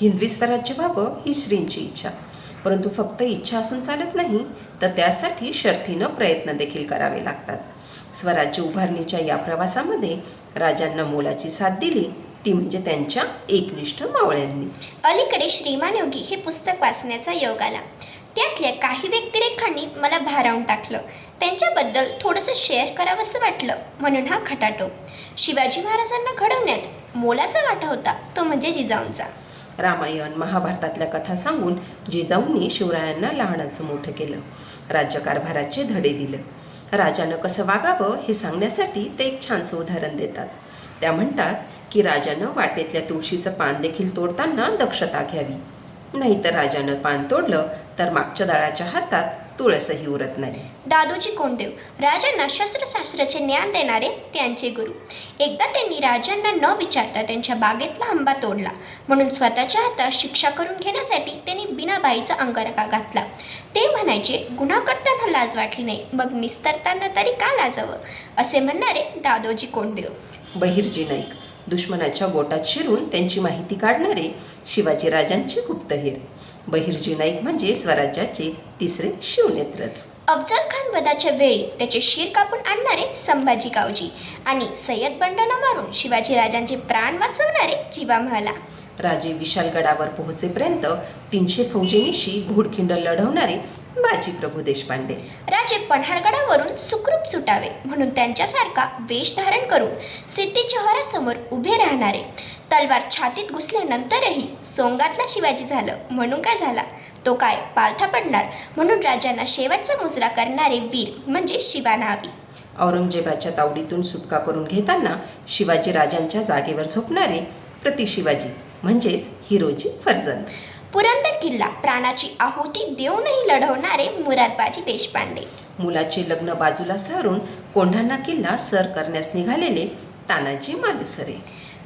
हिंदवी स्वराज्य व्हावं ही श्रींची इच्छा. परंतु फक्त इच्छा असून चालत नाही, तर त्यासाठी शर्थीनं प्रयत्न देखील करावे लागतात. स्वराज्य उभारणीच्या या प्रवासामध्ये राजांना मोलाची साथ दिली ती म्हणजे त्यांच्या एकनिष्ठ मावळ्यांनी. अलीकडे श्रीमान योगी हे पुस्तक वाचण्याचा योग आला. त्यातल्या काही व्यक्तिरेखांनी मला भारावून टाकलं. त्यांच्याबद्दल थोडंसं शेअर करावंसं वाटलं, म्हणून हा खटाटोप. शिवाजी महाराजांना घडवण्यात मोलाचा वाटा होता तो म्हणजे जिजाऊंचा. रामायण महाभारतातल्या कथा सांगून जिजाऊंनी शिवरायांना लहानाचं मोठं केलं, राज्यकारभाराचे धडे दिलं. राजानं कसं वागावं हे सांगण्यासाठी ते एक छानसं उदाहरण देतात. त्या म्हणतात की राजानं वाटेतल्या तुळशीचं पान देखील तोडताना दक्षता घ्यावी, नाहीतर राजानं पान तोडलं तर मागच्या दळाच्या हातात तुळसही उरत नाही. दादोजी कोंडदेव राजांना शस्त्रशास्त्राचे ज्ञान देणारे त्यांचे गुरु. एकदा त्यांनी राजांना न विचारता त्यांच्या बागेतला आंबा तोडला, म्हणून स्वतःच्या हातात शिक्षा करून घेण्यासाठी त्यांनी बिनाबाईचा अंगरखा घातला. ते म्हणायचे, गुन्हा करताना लाज वाटली नाही, मग निस्तरताना तरी का लाजावं, असे म्हणणारे दादोजी कोंडदेव. बहिर्जी नाईक दुश्मनाच्या गोटात शिरून त्यांची माहिती काढणारे शिवाजी राजांचे गुप्तहेर. बहिर्जी नाईक म्हणजे स्वराज्याचे तिसरे शिवनेत्रच. अफजल खान वधाच्या वेळी त्याचे शिर कापून आणणारे संभाजी गावजी आणि सय्यद बंडाला मारून शिवाजी राजांचे प्राण वाचवणारे जीवा महला. राजे विशालगडावर पोहोचेपर्यंत 300 फौजेनिशी घोडखिंड लढवणारे बाजी प्रभू देशपांडे. राजे पन्हाळगडावरून सुखरूप सुटावे म्हणून त्यांच्यासारखा वेश धारण करून सिद्धी जौहरासमोर उभे राहणारे. तलवार छातीत घुसल्यानंतरही सोंगातला शिवाजी झालं म्हणून काय झाला, तो काय पालथा पडणार, म्हणून राजांना शेवटचा मुजरा करणारे वीर म्हणजे शिवानावी. औरंगजेबाच्या तावडीतून सुटका करून घेताना शिवाजी राजांच्या जागेवर झोपणारे प्रतिशिवाजी म्हणजेच हिरोजी फर्जंद. पुरंदर किल्ला प्राणाची आहुती देऊनही लढवणारे मुरारबाजी देशपांडे. मुलाचे लग्न बाजूला सारून कोंढाणा किल्ला सर करण्यास निघालेले तानाजी मालुसरे.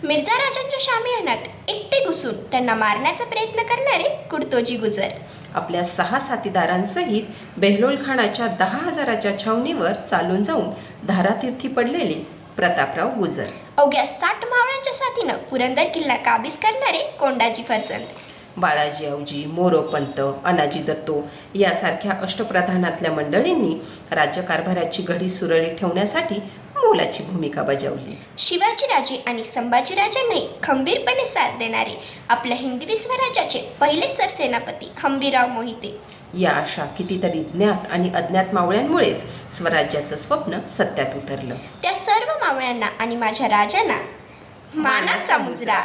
मिर्झा राजांच्या शामियानात एकटे घुसून त्यांना मारण्याचा प्रयत्न करणारे कुर्तोजी गुजर. आपल्या 6 साथीदारांसहित बेहलोल खानाच्या 10,000च्या छावणीवर चालून जाऊन धारातीर्थी पडलेले प्रतापराव गुजर. अवघ्या 60 मावळ्यांच्या साथीनं पुरंदर किल्ला काबीज करणारे कोंडाजी फर्जंद. बाळाजी आवजी, मोरोपंत, अनाजी दत्तो यासारख्या अष्टप्रधानातल्या मंडळींनी राज्यकारभाराची घडी सुरळीत ठेवण्यासाठी मोलाची भूमिका बजावली. शिवाजीराजे आणि संभाजीराजांनाही खंबीरपणे साथ देणारे आपल्या हिंदवी स्वराज्याचे पहिले सरसेनापती हंबीरराव मोहिते. या अशा कितीतरी ज्ञात आणि अज्ञात मावळ्यांमुळेच स्वराज्याचं स्वप्न सत्यात उतरलं. त्या सर्व मावळ्यांना आणि माझ्या राजांना मानाचा मुजरा.